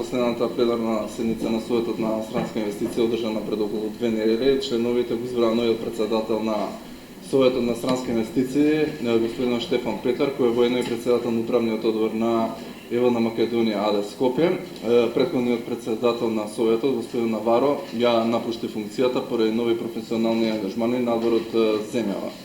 Последната пленарна седница на Советот на странска инвестиција одржана пред околу 2 недели. Членовите го избраа новиот председател на Советот на странска инвестиција, господин Штефан Петар, кој е воедно и председател на управниот одбор на Еволна Македонија АД Скопје. Претходниот председател на Советот, господин Наваро, ја напушти функцијата поради нови професионални ангажмани на одборот земјава.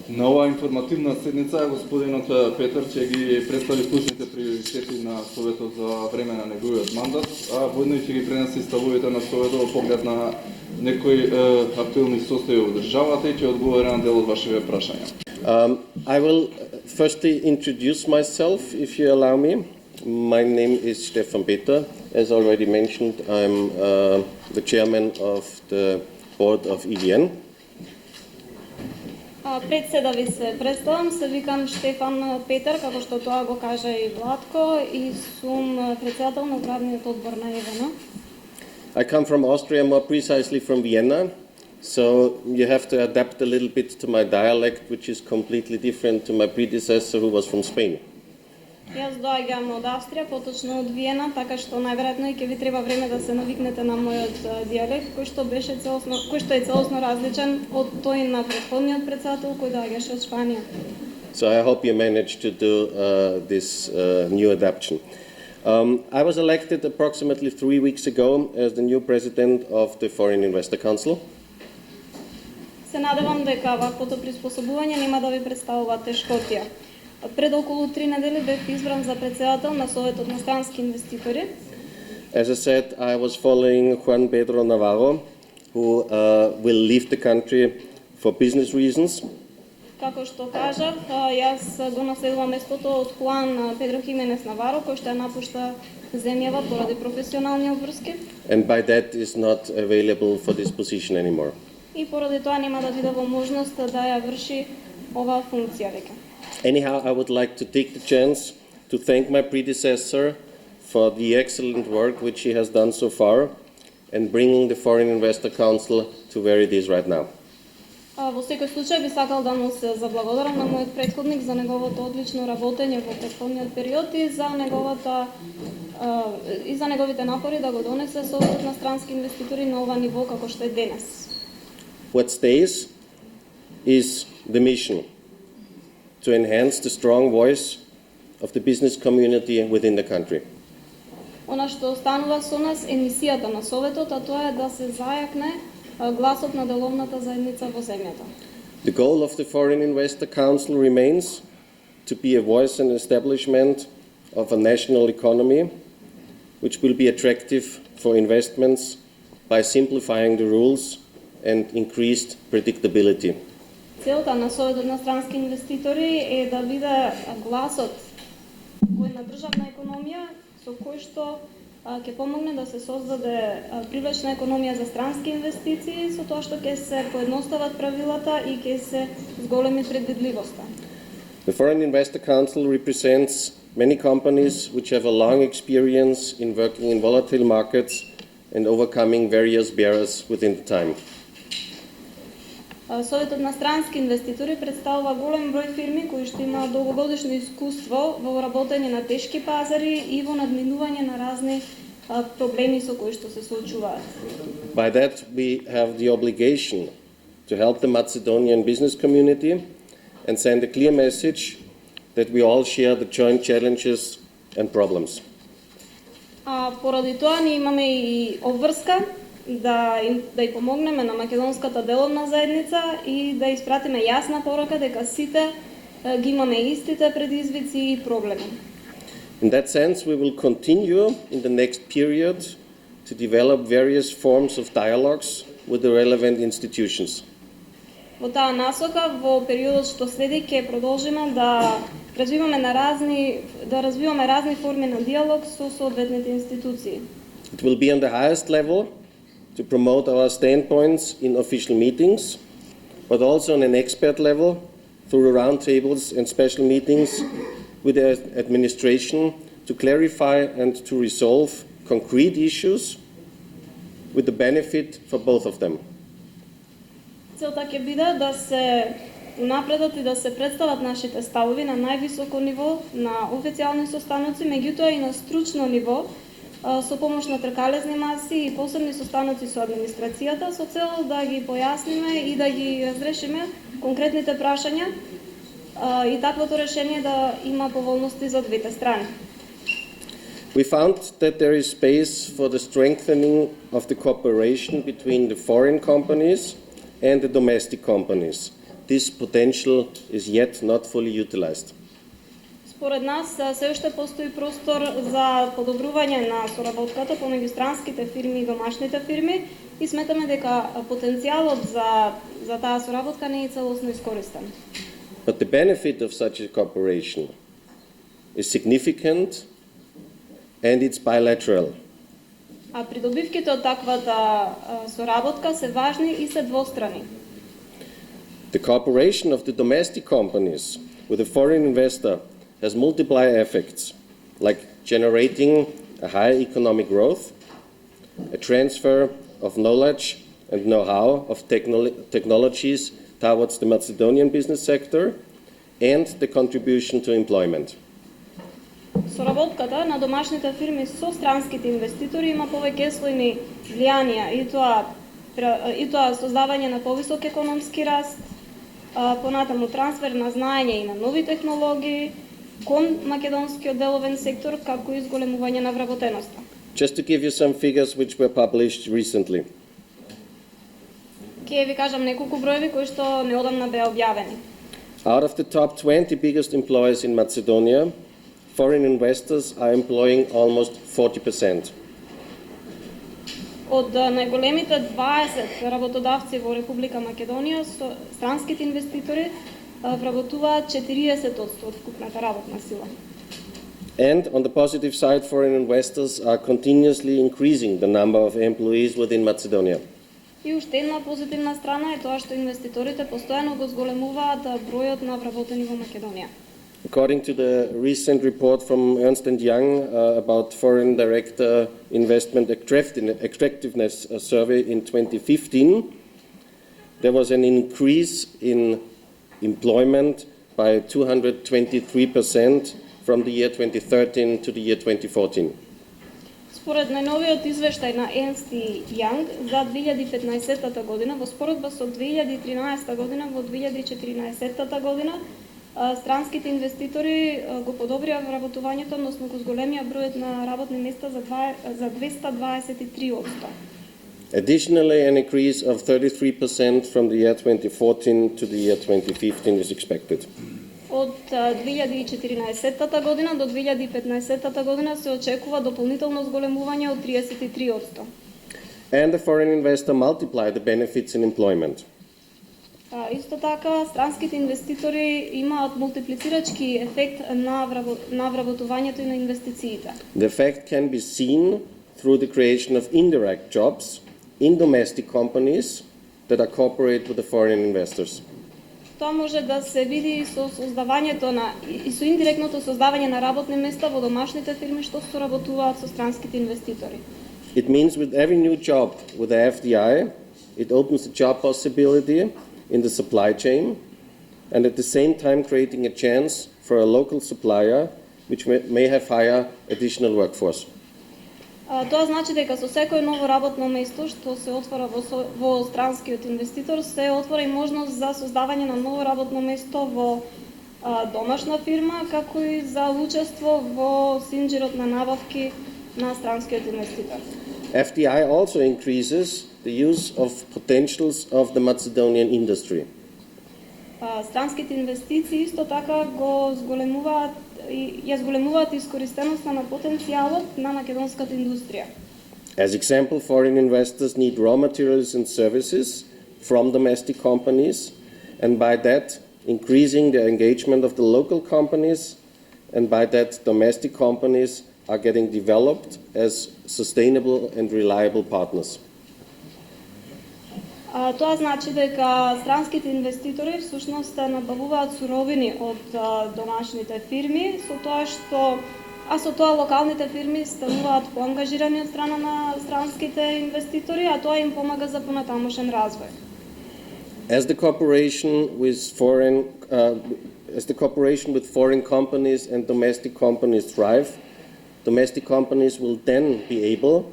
На оваа информативна седница господинот Петар ќе ги представи клучните приоритети на Советот за време на неговиот мандат, а воедно ќе ги пренесе ставовите на Советот во поглед на некои актуелни состојби во државата и ќе одговори на дел од вашите прашања. I will firstly introduce myself, if you allow me. My name is Stefan Peter. As already mentioned, I'm the chairman of the board of EVN. Пред се да ви се представам, се викам Штефан Петар, како што тоа го кажа и Владко, и сум председател на управниот одбор на ЕВН. I come from Austria, more precisely from Vienna, so you have to adapt a little bit to my dialect, which is completely different to my predecessor who was from Spain. Јас доаѓам од Австрија, поточно од Виена, така што најверојатно и ќе ви треба време да се навикнете на мојот дијалект, кој што е целосно различен од тој на претходниот председател кој доаѓаше од Шпанија. So I hope you managed to do this new adaptation. I was elected approximately 3 weeks ago as the new president of the Foreign Investor Council. Се надевам дека ваквото приспособување нема да ви представува тешкотија. Пред околу 3 недели бев избран за председател на Советот на странски инвеститори. As I said, I was following Juan Pedro Navarro, who will leave the country for business reasons. Како што кажав, јас го наследувам местото од Хуан Педро Хименес Наваро, кој што напушта земјава поради професионални обврски. And by that is not available for this position anymore. И поради тоа нема да биде во можност да ја врши оваа функција веќе. Anyhow, I would like to take the chance to thank my predecessor for the excellent work which he has done so far and bringing the Foreign Investor Council to where it is right now. Во секој случај би сакал да му се заблагодарам на мојот претходник за неговото одлично работење во претходниот период и за неговите напори да го донесе Советот на странски инвеститори на ова ниво како што е денес. What stays is the mission to enhance the strong voice of the business community within the country. Она што останува со нас е мисијата на Советот, а тоа е да се зајакне гласот на деловната заедница во земјата. The goal of the Foreign Investor Council remains to be a voice and establishment of a national economy which will be attractive for investments by simplifying the rules and increased predictability. Целта на Советот на странски инвеститори е да биде гласот во една државна економија со кој што ќе помогне да се создаде привлечна економија за странски инвестиции, со тоа што ќе се поедностават правилата и ќе се зголеми предвидливоста. The Foreign Investor Council represents many companies which have a long experience in working in volatile markets and overcoming various barriers within the time. Советот на странски инвеститори представува голем број фирми кои што имаат долгогодишно искуство во работење на тешки пазари и во надминување на разни проблеми со кои што се соочуваат. By that we have the obligation to help the Macedonian business community and send a clear message that we all share the joint challenges and problems. Поради тоа ние имаме и обврска да ја помогнеме на македонската деловна заедница и да испратиме јасна порака дека сите ги имаме истите предизвици и проблеми. In that sense, we will continue in the next period to develop various forms of dialogues with the relevant institutions. Во таа насока, во периодот што следи, ќе продолжиме да развиваме разни форми на диалог со соодветните институции. It will be on the highest level to promote our standpoints in official meetings, but also on an expert level through roundtables and special meetings with the administration to clarify and to resolve concrete issues with the benefit for both of them. Целта ќе биде да се унапредат и да се представат нашите ставови на највисоко ниво, на официјални состаноци, меѓутоа и на стручно ниво, со помош на тркалезни маси и посебни состаноци со администрацијата со цел да ги појасниме и да ги разрешиме конкретните прашања и таквото решение да има поволности за двете страни. We found that there is space for the strengthening of the cooperation between the foreign companies and the domestic companies. This potential is yet not fully utilized. Според нас се уште постои простор за подобрување на соработката помеѓу странските фирми и домашните фирми и сметаме дека потенцијалот за таа соработка не е целосно искористен. But the benefit of such a cooperation is significant and it's bilateral. А придобивките од таквата соработка се важни и се двострани. The cooperation of the domestic companies with a foreign investor has multiplier effects, like generating a high economic growth, a transfer of knowledge and know-how of technologies towards the Macedonian business sector, and the contribution to employment. Соработката на домашните фирми со странските инвеститори има повеќе слојни влијанија и тоа создавање на повисок економски раст, понатаму трансфер на знаење и на нови технологии кон македонскиот деловен сектор, како и зголемување на вработеноста. Just to give you some figures which were published recently. Ќе ви кажам неколку броеви кои што неодамна беа објавени. Out of the top 20 biggest employers in Macedonia, foreign investors are employing almost 40%. Од најголемите 20 работодавци во Република Македонија, странските инвеститори вработуваат 40% од вкупната работна сила. And on the positive side, foreign investors are continuously increasing the number of employees within Macedonia. И уште една позитивна страна е тоа што инвеститорите постојано го зголемуваат бројот на вработени во Македонија. According to the recent report from Ernst & Young about foreign direct investment attractiveness survey in 2015, there was an increase in employment by 223% from the year 2013 to the year 2014. Според најновиот извештај на Ernst & Young за 2015 година, во споредба со 2013 година, во 2014 година, странските инвеститори го подобрија вработувањето, односно го зголемија бројот на работни места за 223%. Additionally, an increase of 33% from the year 2014 to the year 2015 is expected. Од 2014 година до 2015 година се очекува дополнително зголемување од 33%. And the foreign investor multiplied the benefits in employment. Исто така, странските инвеститори имаат мултиплицирачки ефект на вработувањето и на инвестициите. The effect can be seen through the creation of indirect jobs in domestic companies that are cooperate with the foreign investors. Тоа може да се види со создавањето и со индиректното создавање на работни места во домашните фирми што соработуваат со странските инвеститори. It means with every new job with the FDI, it opens a job possibility in the supply chain and at the same time creating a chance for a local supplier which may have higher additional workforce. Тоа значи дека со секој ново работно место што се отвора во странскиот инвеститор се отвора и можност за создавање на ново работно место во домашна фирма, како и за учество во синџирот на набавки на странскиот инвеститор. FDI also increases the use of potentials of the Macedonian industry. Странските инвестиции исто така го зголемуваат ја зголемуваат искористеноста на потенцијалот на македонската индустрија. As example, foreign investors need raw materials and services from domestic companies, and by that increasing the engagement of the local companies, and by that domestic companies are getting developed as sustainable and reliable partners. Тоа значи дека странските инвеститори всушност набавуваат суровини од домашните фирми, со тоа локалните фирми стануваат поангажирани од страна на странските инвеститори, а тоа им помага за понатамошен развој. As the cooperation with foreign companies and domestic companies thrive, domestic companies will then be able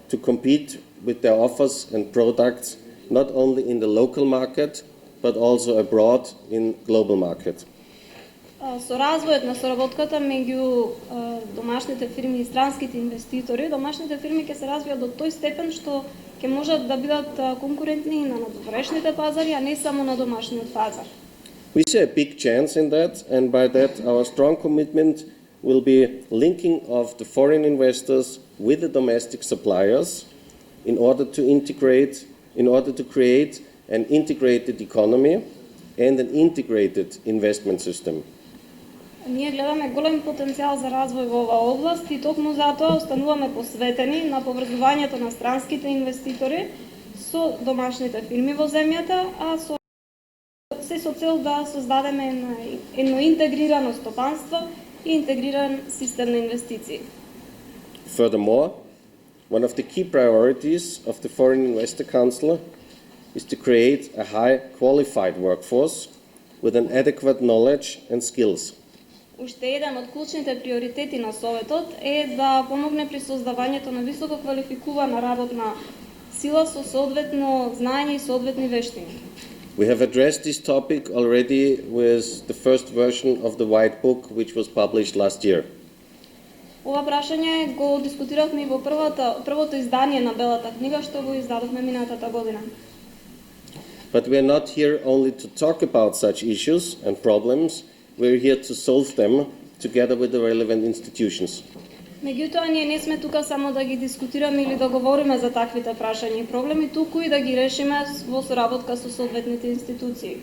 to compete with their offers and products not only in the local market, but also abroad in global market. Со развојот на соработката меѓу домашните фирми и странските инвеститори, домашните фирми ќе се развијат до тој степен што ќе можат да бидат конкурентни и на надворешните пазари, а не само на домашниот пазар. We see a big chance in that, and by that our strong commitment will be linking of the foreign investors with the domestic suppliers in order to create an integrated economy and an integrated investment system. Ние гледаме голем потенцијал за развој во оваа област и токму затоа остануваме посветени на поврзувањето на странските инвеститори со домашните фирми во земјата, а со цел да создадеме едно интегрирано стопанство и интегриран систем на инвестиции. Furthermore, one of the key priorities of the Foreign Investor Council is to create a high qualified workforce with an adequate knowledge and skills. Уште еден од клучните приоритети на Советот е да помогне при создавањето на високо квалификувана работна сила со соодветно знаење и соодветни вештини. We have addressed this topic already with the first version of the White Book, which was published last year. Ова прашање го дискутиравме и во првото издание на Белата книга што го издадовме минатата година. But we are not here only to talk about such issues and problems. We are here to solve them together with the relevant institutions. Меѓутоа, ние не сме тука само да ги дискутираме или да говориме за таквите прашања и проблеми, туку и да ги решиме во соработка со соодветните институции.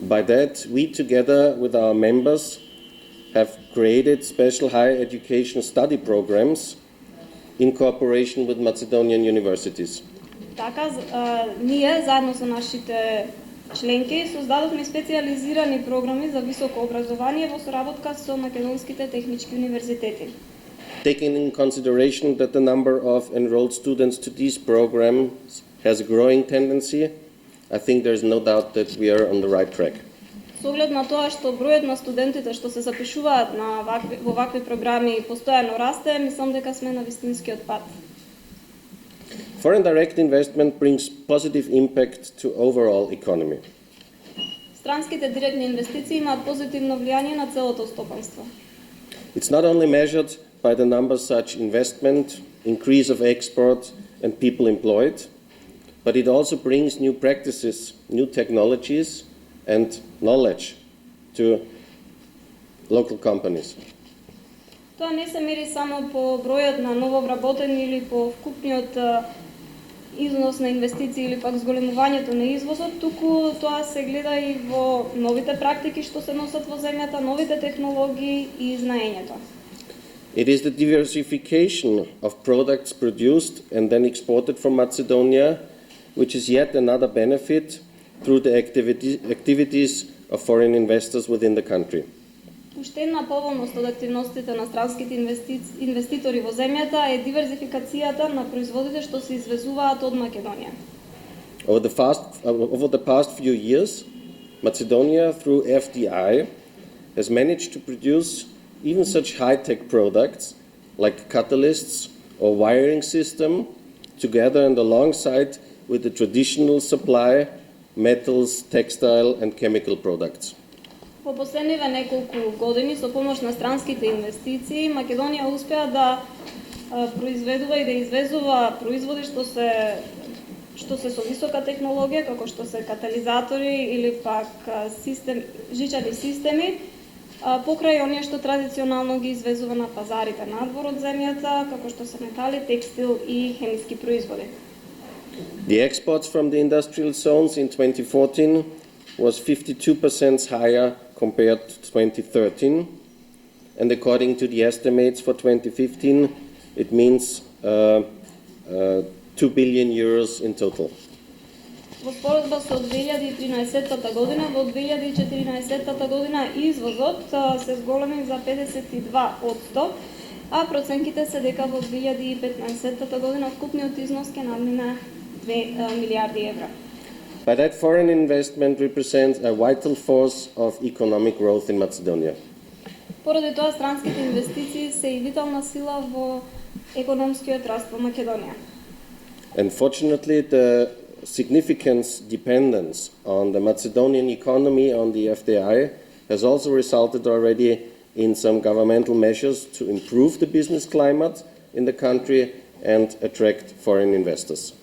By that, we together with our members have created special higher education study programs in cooperation with Macedonian universities. Така, ние заедно со нашите членки создадовме специализирани програми за високо образование во соработка со македонските технички универзитети. Taking in consideration that the number of enrolled students to these programs has a growing tendency, I think there is no doubt that we are on the right track. Со оглед на тоа што бројот на студентите што се запишуваат во вакви програми постојано расте, мислам дека сме на вистинскиот пат. Foreign direct investment brings positive impact to overall economy. Странските директни инвестиции имаат позитивно влијание на целото стопанство. It's not only measured by the numbers such investment, increase of export and people employed, but it also brings new practices, new technologies and knowledge to local companies. Тоа не се мери само по бројот на нововработени или по вкупниот износ на инвестиции или пак зголемувањето на извозот, туку тоа се гледа и во новите практики што се носат во земјата, новите технологии и знаењето. It is the diversification of products produced and then exported from Macedonia, which is yet another benefit through the activities of foreign investors within the country. Уште една поволност од активностите на странските инвеститори во земјата е диверзификацијата на производите што се извезуваат од Македонија. Over the past few years, Macedonia, through FDI, has managed to produce even such high-tech products like catalysts or wiring system, together and alongside with the traditional supply, metals, textile and chemical products. Во последниве неколку години со помош на странските инвестиции, Македонија успеа да произведува и да извезува производи што се со висока технологија, како што се катализатори или пак жичари системи, покрај оние што традиционално ги извезува на пазарите надвор од земјата, како што се метали, текстил и хемиски производи. The exports from the industrial zones in 2014 was 52% higher compared to 2013, and according to the estimates for 2015, it means 2 billion euros in total. Во споредба со 2013 година, во 2014 година извозот се зголеми за 52%, а проценките се дека во 2015 година вкупниот износ ќе надмине 2 милиарди евра. By that, foreign investment represents a vital force of economic growth in Macedonia. Поради тоа странските инвестиции се и витална сила во економскиот раст во Македонија. Unfortunately, the significant dependence on the Macedonian economy on the FDI has also resulted already in some governmental measures to improve the business climate in the country and attract foreign investors.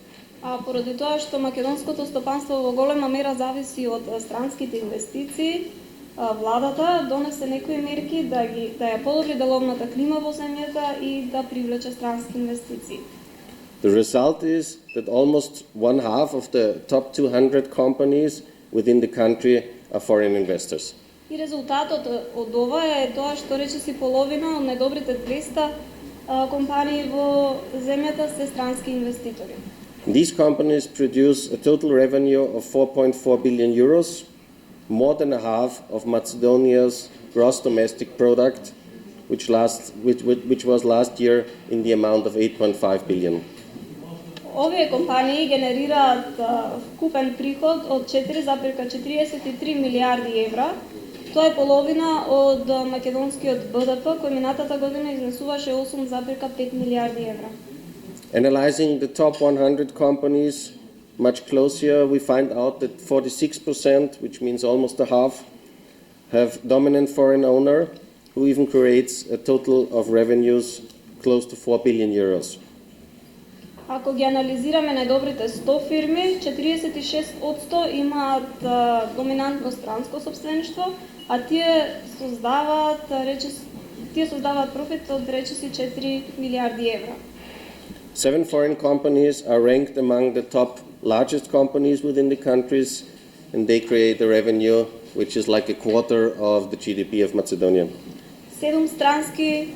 А поради тоа што македонското стопанство во голема мера зависи од странските инвестиции, владата донесе некои мерки да ја подобри деловната клима во земјата и да привлече странски инвестиции. The result is that almost one half of the top 200 companies within the country are foreign investors. И резултатот од ова е тоа што речиси половина од најдобрите 200 компании во земјата се странски инвеститори. These companies produce a total revenue of 4.4 billion euros, more than a half of Macedonia's gross domestic product, which was last year in the amount of 8.5 billion. Овие компании генерираат вкупен приход од 4,43 милиарди евра. Тоа е половина од македонскиот БДП, кој минатата година изнесуваше 8,5 милиарди евра. Analyzing the top 100 companies much closer, we find out that 46%, which means almost a half, have dominant foreign owner, who even creates a total of revenues close to 4 billion euros. Ако ги анализираме најдобрите 100 фирми, 46% имаат доминантно странско собствеништво, а тие создаваат профит од речиси 4 милиарди евра. 7 foreign companies are ranked among the top largest companies within the countries, and they create a revenue which is like a quarter of the GDP of Macedonia. 7 странски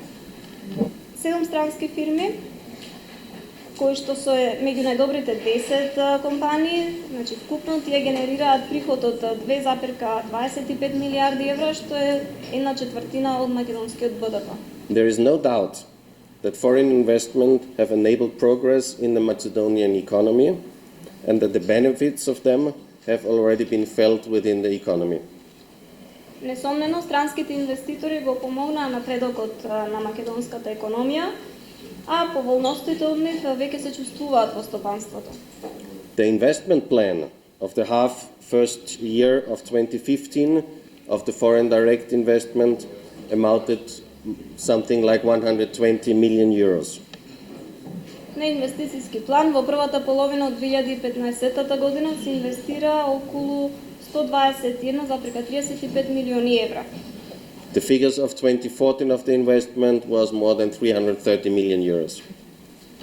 фирми, кои што се меѓу најдобрите 10 компании, значи вкупно тие генерираат приход од 2,25 милиарди евра, што е 1/4 од македонскиот БДП. There is no doubt that foreign investment have enabled progress in the Macedonian economy and that the benefits of them have already been felt within the economy. Несомнено, странските инвеститори го помогнаа напредокот на македонската економија, а поволностите од нив веќе се чувствуваат во стопанството. The investment plan of the first year of 2015 of the foreign direct investment amounted something like 120 million euros. На инвестицијски план во првата половина од 2015 година се инвестира околу 121,35 милиони евра. The figures of 2014 of the investment was more than 330 million euros.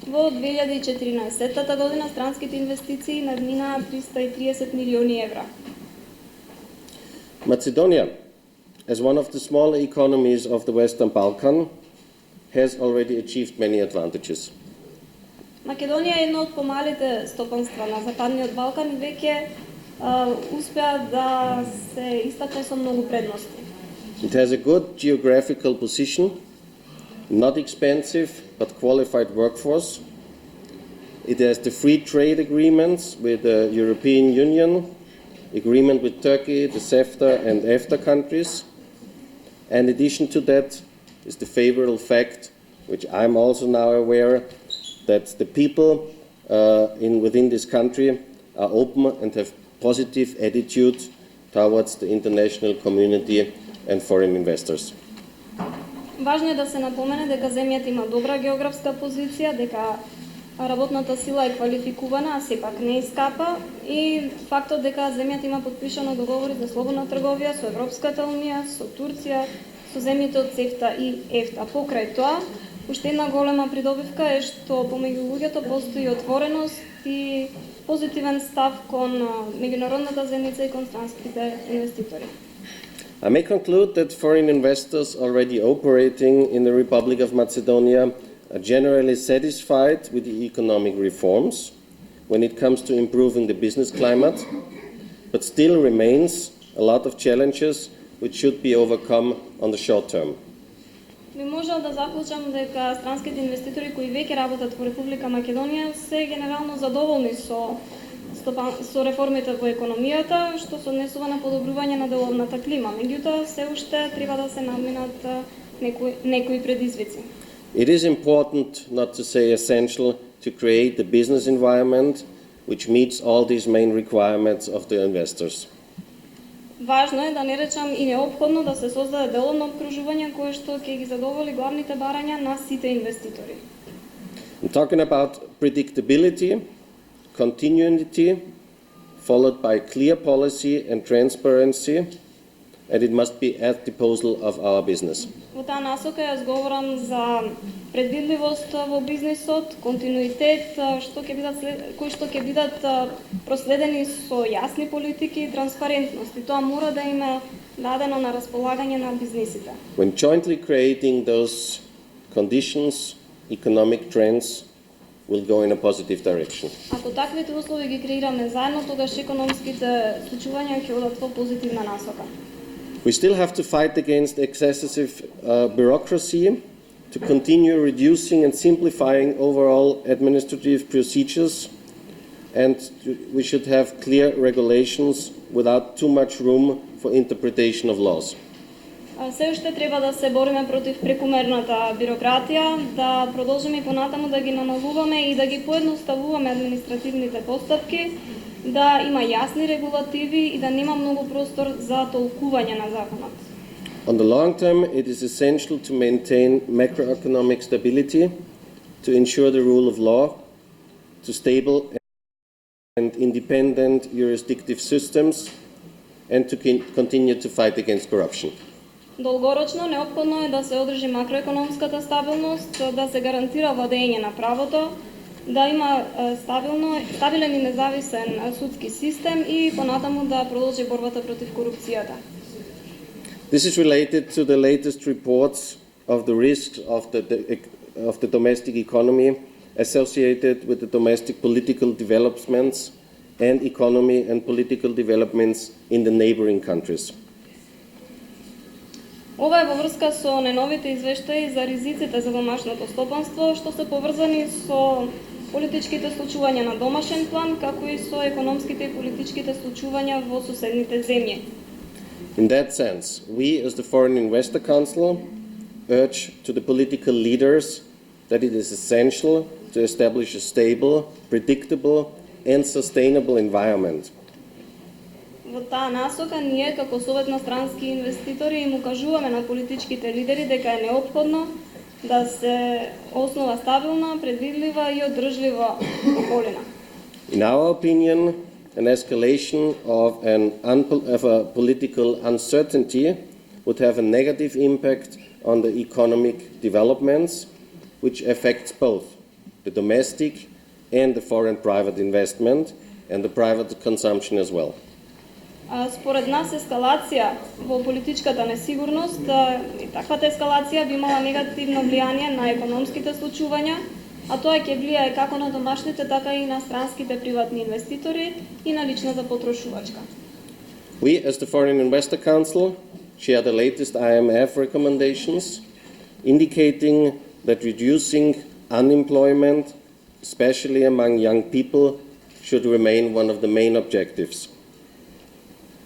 Во 2014 година странските инвестиции надминаа 330 милиони евра. Macedonia, as one of the smaller economies of the Western Balkan, has already achieved many advantages. Македонија е едно од помалите стопанства на Западниот Балкан и веќе успеа да се истакне со многу предности. It has a good geographical position, not expensive but qualified workforce. It has the free trade agreements with the European Union, agreement with Turkey, the CEFTA and EFTA countries. And in addition to that is the favorable fact, which I'm also now aware, that the people within this country are open and have positive attitude towards the international community and foreign investors. Важно е да се напомене дека земјата има добра географска позиција, дека работната сила е квалификувана, а сепак не е скапа, и фактот дека земјата има подпишано договори за слободна трговија со Европската унија, со Турција, со земјите од ЦЕФТА и ЕФТА. Покрај тоа, уште една голема придобивка е што помеѓу луѓето постои отвореност и позитивен став кон меѓународната заедница и кон странските инвеститори. I may conclude that foreign investors already operating in the Republic of Macedonia are generally satisfied with the economic reforms when it comes to improving the business climate, but still remains a lot of challenges which should be overcome on the short term. Би можел да заклучам дека странските инвеститори кои веќе работат во Република Македонија се генерално задоволни со реформите во економијата, што се однесува на подобрување на деловната клима. Меѓутоа, се уште треба да се надминат некои предизвици. It is important, not to say essential, to create the business environment which meets all these main requirements of the investors. Важно е, да не речам и неопходно, да се создаде деловно обкружување кое што ќе ги задоволи главните барања на сите инвеститори. I'm talking about predictability, continuity, followed by clear policy and transparency, and it must be at the disposal of our business. Во таа насока јас говорам за предвидливост во бизнисот, континуитет, кои што ќе бидат проследени со јасни политики и транспарентност. И тоа мора да има дадено на располагање на бизнисите. When jointly creating those conditions, economic trends will go in a positive direction. Ако таквите услови ги креираме заедно, тогаш економските случувања ќе одат во позитивна насока. We still have to fight against excessive bureaucracy, to continue reducing and simplifying overall administrative procedures, and we should have clear regulations without too much room for interpretation of laws. Се уште треба да се бориме против прекумерната бирократија, да продолжиме и понатаму да ги намалуваме и да ги поедноставуваме административните постапки, да има јасни регулативи и да нема многу простор за толкување на законот. On the long term, it is essential to maintain macroeconomic stability, to ensure the rule of law, to stable and independent jurisdictive systems, and to continue to fight against corruption. Долгорочно неопходно е да се одржи макроекономската стабилност, да се гарантира владење на правото, да има стабилен и независен судски систем и понатаму да продолжи борбата против корупцијата. This is related to the latest reports of the risks of the domestic economy associated with the domestic political developments and economy and political developments in the neighboring countries. Ова е во врска со најновите извештаи за ризиците за домашното стопанство, што се поврзани со политичките случувања на домашен план, како и со економските и политичките случувања во соседните земји. In that sense, we as the Foreign Investor Council urge to the political leaders that it is essential to establish a stable, predictable and sustainable environment. Во таа насока ние како Совет на странски инвеститори им укажуваме на политичките лидери дека е неопходно да се основа стабилна, предвидлива и одржлива околина. In our opinion, an escalation of a political uncertainty would have a negative impact on the economic developments, which affects both the domestic and the foreign private investment and the private consumption as well. Според нас ескалација во политичката несигурност и таквата ескалација би имала негативно влијание на економските случувања, а тоа ќе влијае како на домашните, така и на странските приватни инвеститори и на личната потрошувачка. We, as the Foreign Investor Council, share the latest IMF recommendations, indicating that reducing unemployment, especially among young people, should remain one of the main objectives.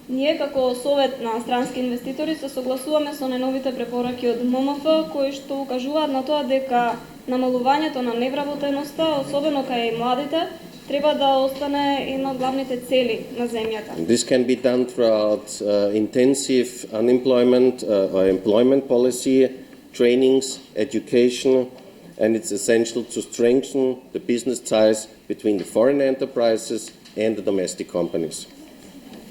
Ние како Совет на странски инвеститори се согласуваме со најновите препораки од ММФ, кои што укажуваат на тоа дека намалувањето на невработеноста, особено кај младите, треба да остане една од главните цели на земјата. This can be done throughout intensive unemployment or employment policy, trainings, education, and it's essential to strengthen the business ties between the foreign enterprises and the domestic companies.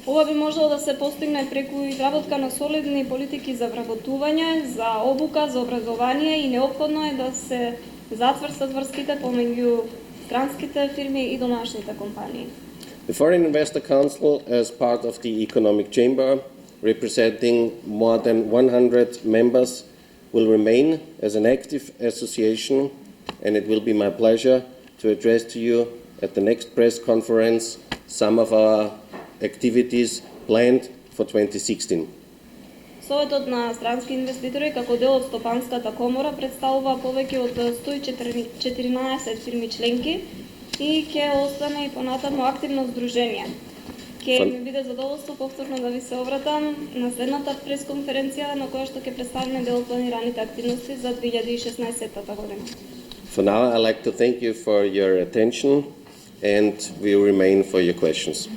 Ова би можело да се постигне преку изработка на солидни политики за вработување, за обука, за образование и неопходно е да се затврстат врските помеѓу странските фирми и домашните компании. The Foreign Investor Council, as part of the Economic Chamber, representing more than 100 members, will remain as an active association, and it will be my pleasure to address to you at the next press conference some of our activities planned for 2016. Советот на странски инвеститори како дел од Стопанската комора представува повеќе од 114 фирми членки и ќе остане и понатаму активно здружение. Ќе ми биде задоволство повторно да ви се обратам на следната пресконференција на која што ќе представиме дел од планираните активности за 2016 година. For now, I'd like to thank you for your attention and we remain for your questions.